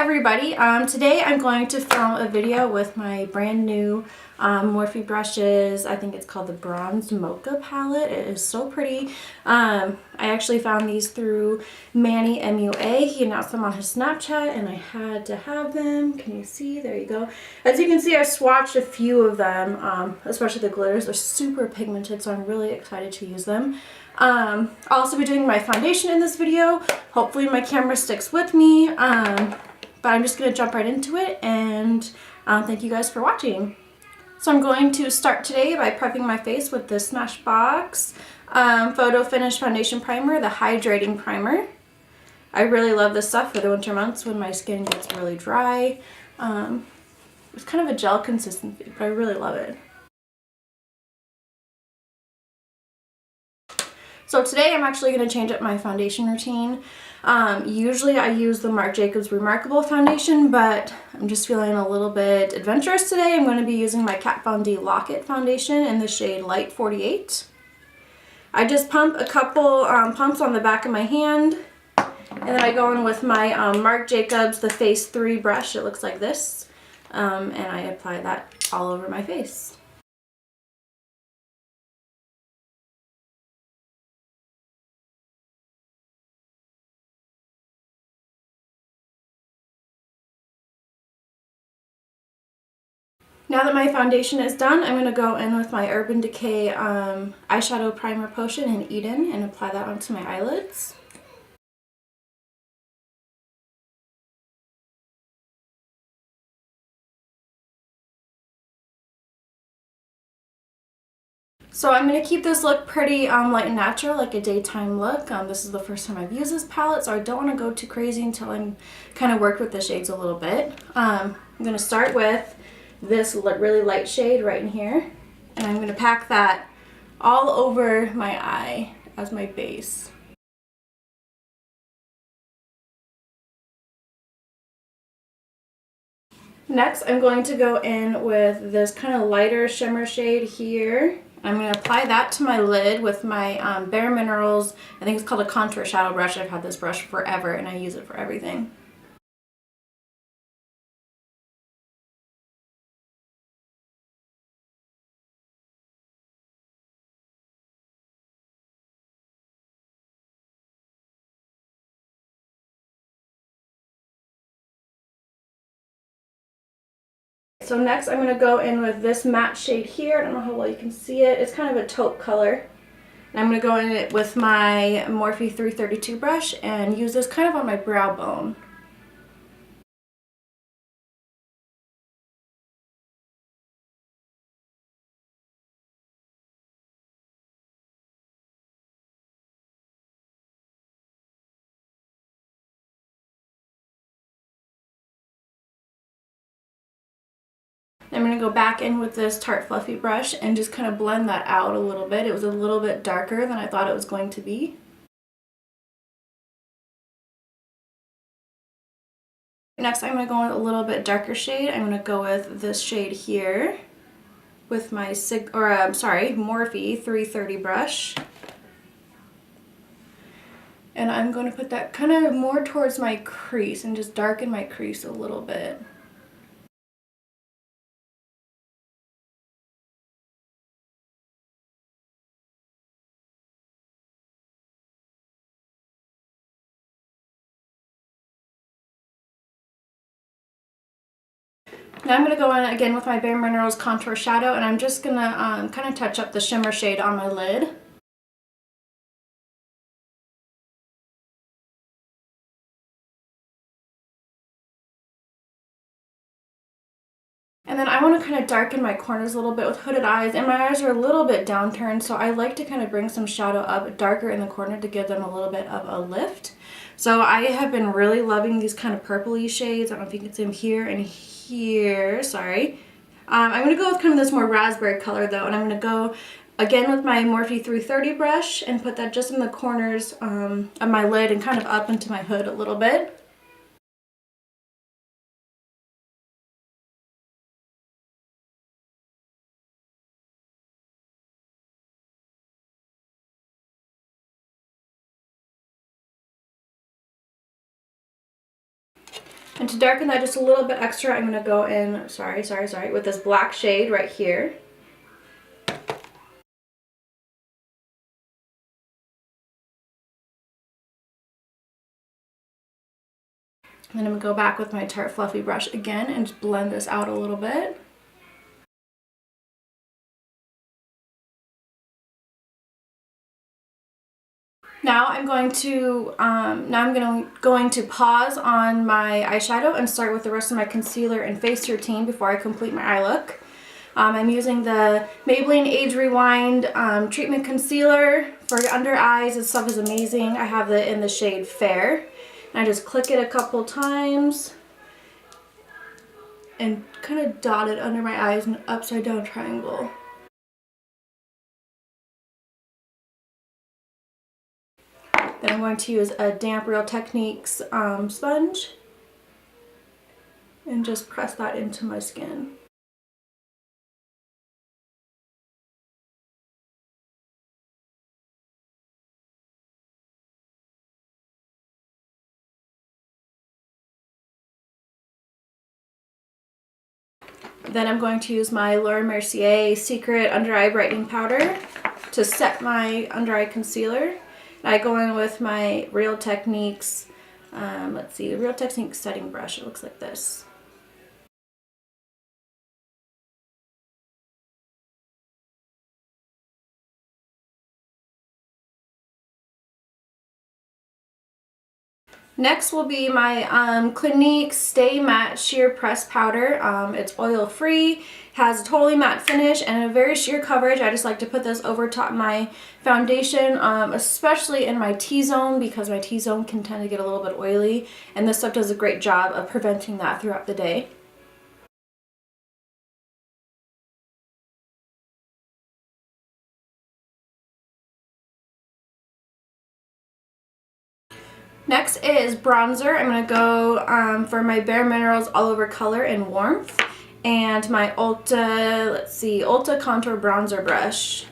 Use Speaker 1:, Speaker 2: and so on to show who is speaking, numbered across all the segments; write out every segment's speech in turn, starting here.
Speaker 1: everybody. Today I'm going to film a video with my brand new Morphe brushes. I think it's called the Bronze Mocha palette. It is so pretty. I actually found these through Manny MUA. He announced them on his Snapchat and I had to have them. Can you see? There you go. As you can see, I swatched a few of them, especially the glitters. They're super pigmented, so I'm really excited to use them. I'll also be doing my foundation in this video. Hopefully my camera sticks with me, but I'm just going to jump right into it, and thank you guys for watching. So I'm going to start today by prepping my face with the Smashbox Photo Finish Foundation Primer, the Hydrating Primer. I really love this stuff for the winter months when my skin gets really dry. It's kind of a gel consistency, but I really love it. So today I'm actually going to change up my foundation routine. Usually I use the Marc Jacobs Remarkable foundation, but I'm just feeling a little bit adventurous today. I'm going to be using my Kat Von D Lock-It foundation in the shade Light 48. I just pump a couple pumps on the back of my hand, and then I go in with my Marc Jacobs the Face 3 brush. It looks like this, and I apply that all over my face. Now that my foundation is done, I'm going to go in with my Urban Decay eyeshadow primer potion in Eden and apply that onto my eyelids. So I'm going to keep this look pretty light and natural, like a daytime look. This is the first time I've used this palette, so I don't want to go too crazy until I'm kind of worked with the shades a little bit. I'm going to start with this really light shade right in here, and I'm going to pack that all over my eye as my base. Next, I'm going to go in with this kind of lighter shimmer shade here. I'm going to apply that to my lid with my Bare Minerals, I think it's called a contour shadow brush. I've had this brush forever and I use it for everything. So next I'm going to go in with this matte shade here. I don't know how well you can see it. It's kind of a taupe color. And I'm going to go in it with my Morphe 332 brush and use this kind of on my brow bone. I'm going to go back in with this Tarte Fluffy brush and just kind of blend that out a little bit. It was a little bit darker than I thought it was going to be. Next, I'm going to go with a little bit darker shade. I'm going to go with this shade here with my Morphe 330 brush. And I'm going to put that kind of more towards my crease and just darken my crease a little bit. Now I'm going to go in again with my Bare Minerals contour shadow, and I'm just going to kind of touch up the shimmer shade on my lid. And then I want to kind of darken my corners a little bit with hooded eyes, and my eyes are a little bit downturned, so I like to kind of bring some shadow up darker in the corner to give them a little bit of a lift. So I have been really loving these kind of purpley shades. I don't know if you can see them here and here, sorry. I'm going to go with kind of this more raspberry color though, and I'm going to go again with my Morphe 330 brush and put that just in the corners of my lid and kind of up into my hood a little bit. And to darken that just a little bit extra, I'm going to go in, sorry, with this black shade right here. And then I'm going to go back with my Tarte Fluffy brush again and just blend this out a little bit. Now I'm going to pause on my eyeshadow and start with the rest of my concealer and face routine before I complete my eye look. I'm using the Maybelline Age Rewind Treatment Concealer for under eyes. This stuff is amazing. I have it in the shade Fair. And I just click it a couple times and kind of dot it under my eyes in an upside down triangle. Then I'm going to use a damp Real Techniques sponge and just press that into my skin. Then I'm going to use my Laura Mercier Secret Under Eye Brightening Powder to set my under eye concealer. I go in with my Real Techniques, let's see, the Real Techniques setting brush. It looks like this. Next will be my Clinique Stay Matte Sheer Press Powder. It's oil free, has a totally matte finish, and a very sheer coverage. I just like to put this over top my foundation, especially in my T-zone, because my T-zone can tend to get a little bit oily, and this stuff does a great job of preventing that throughout the day. Next is bronzer. I'm going to go for my Bare Minerals All Over Color in Warmth and my Ulta Contour Bronzer Brush.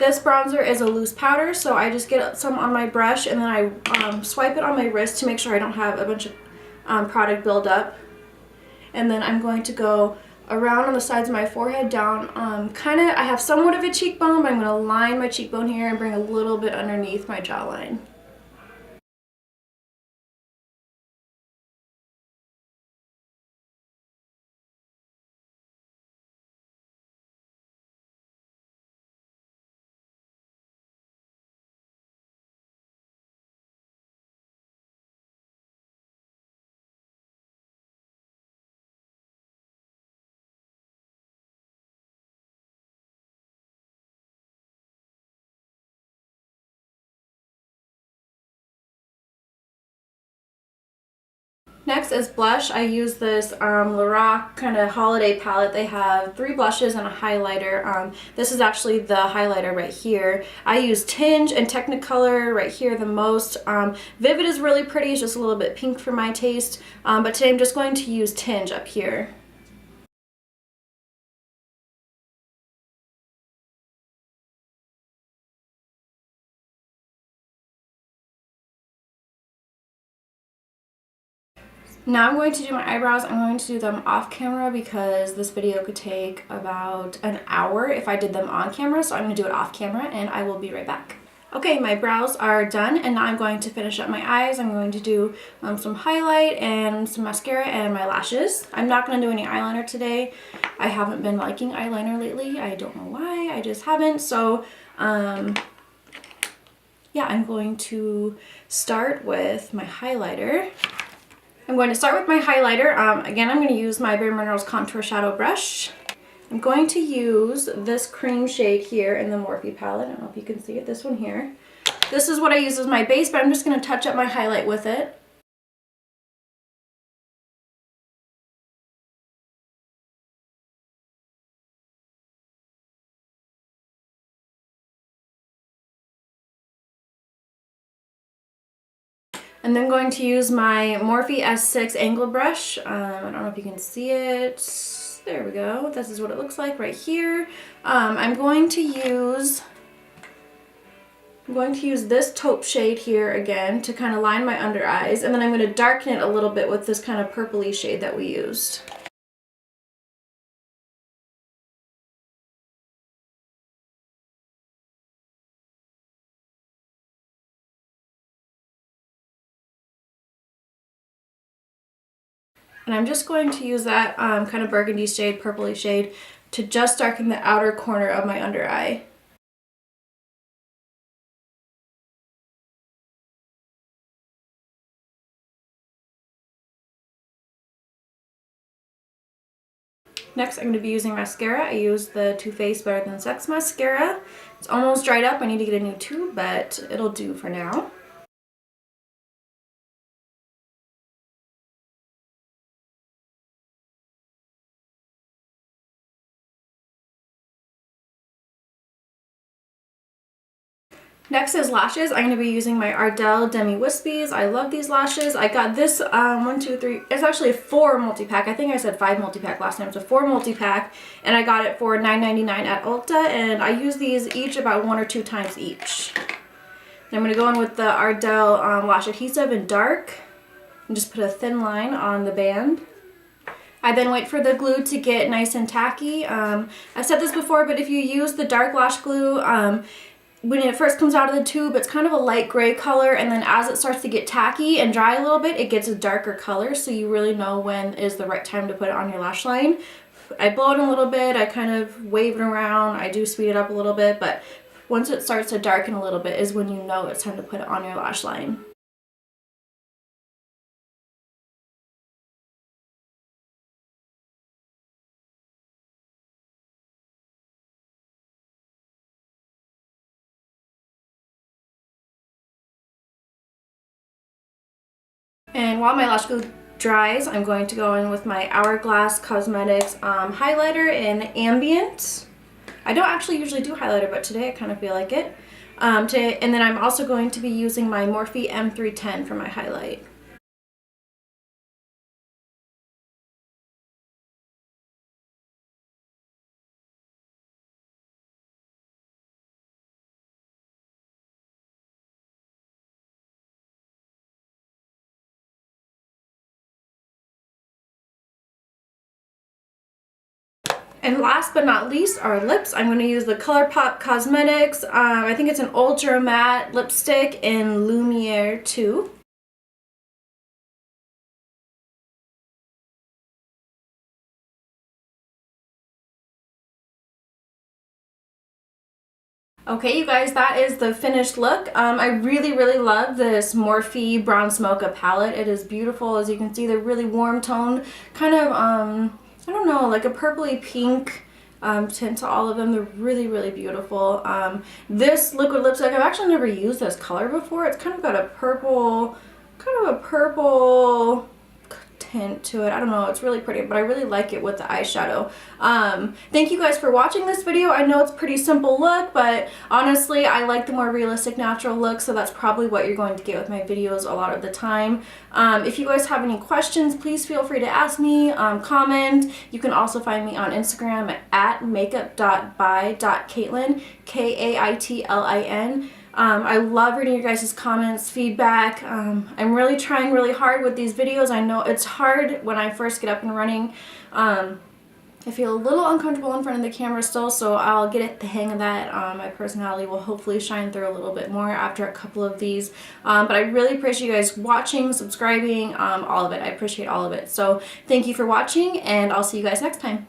Speaker 1: This bronzer is a loose powder, so I just get some on my brush and then I swipe it on my wrist to make sure I don't have a bunch of product buildup. And then I'm going to go around on the sides of my forehead down, I have somewhat of a cheekbone, but I'm going to line my cheekbone here and bring a little bit underneath my jawline. Next is blush. I use this Lorac kind of holiday palette. They have 3 blushes and a highlighter. This is actually the highlighter right here. I use Tinge and Technicolor right here the most. Vivid is really pretty. It's just a little bit pink for my taste. But today I'm just going to use Tinge up here. Now I'm going to do my eyebrows. I'm going to do them off camera because this video could take about an hour if I did them on camera, so I'm going to do it off camera and I will be right back. Okay, my brows are done and now I'm going to finish up my eyes. I'm going to do some highlight and some mascara and my lashes. I'm not going to do any eyeliner today. I haven't been liking eyeliner lately. I don't know why, I just haven't. So yeah, I'm going to start with my highlighter. I'm going to start with my highlighter. Again, I'm going to use my Bare Minerals Contour Shadow Brush. I'm going to use this cream shade here in the Morphe palette. I don't know if you can see it, this one here. This is what I use as my base, but I'm just going to touch up my highlight with it. And then going to use my Morphe S6 angle brush. I don't know if you can see it. There we go. This is what it looks like right here. I'm going to use I'm going to use this taupe shade here again to kind of line my under eyes, and then I'm going to darken it a little bit with this kind of purpley shade that we used. And I'm just going to use that kind of burgundy shade, purpley shade, to just darken the outer corner of my under eye. Next, I'm going to be using mascara. I use the Too Faced Better Than Sex mascara. It's almost dried up. I need to get a new tube, but it'll do for now. Next is lashes. I'm going to be using my Ardell Demi Wispies. I love these lashes. I got this 1, 2, 3, it's actually a 4 multi-pack. I think I said 5 multi-pack last time. It's a 4 multi-pack, and I got it for $9.99 at Ulta, and I use these each about 1 or 2 times each. And I'm going to go in with the Ardell lash adhesive in dark and just put a thin line on the band. I then wait for the glue to get nice and tacky. I've said this before, but if you use the dark lash glue, when it first comes out of the tube, it's kind of a light gray color, and then as it starts to get tacky and dry a little bit, it gets a darker color, so you really know when is the right time to put it on your lash line. I blow it a little bit, I kind of wave it around, I do speed it up a little bit, but once it starts to darken a little bit is when you know it's time to put it on your lash line. And while my lash glue dries, I'm going to go in with my Hourglass Cosmetics highlighter in Ambient. I don't actually usually do highlighter, but today I kind of feel like it. And then I'm also going to be using my Morphe M310 for my highlight. And last but not least, our lips. I'm going to use the ColourPop Cosmetics. I think it's an Ultra Matte lipstick in Lumiere 2. Okay, you guys, that is the finished look. I really love this Morphe Bronze Mocha palette. It is beautiful. As you can see, they're really warm toned, kind of, I don't know, like a purpley pink tint to all of them. They're really beautiful. This liquid lipstick, I've actually never used this color before. It's kind of got a purple, tint to it. I don't know, it's really pretty, but I really like it with the eyeshadow. Thank you guys for watching this video. I know it's a pretty simple look, but honestly, I like the more realistic, natural look, so that's probably what you're going to get with my videos a lot of the time. If you guys have any questions, please feel free to ask me, comment. You can also find me on Instagram at makeup.by.kaitlyn, K-A-I-T-L-I-N. I love reading your guys' comments, feedback. I'm really trying really hard with these videos. I know it's hard when I first get up and running. I feel a little uncomfortable in front of the camera still, so I'll get the hang of that. My personality will hopefully shine through a little bit more after a couple of these. But I really appreciate you guys watching, subscribing, all of it. I appreciate all of it. So thank you for watching, and I'll see you guys next time.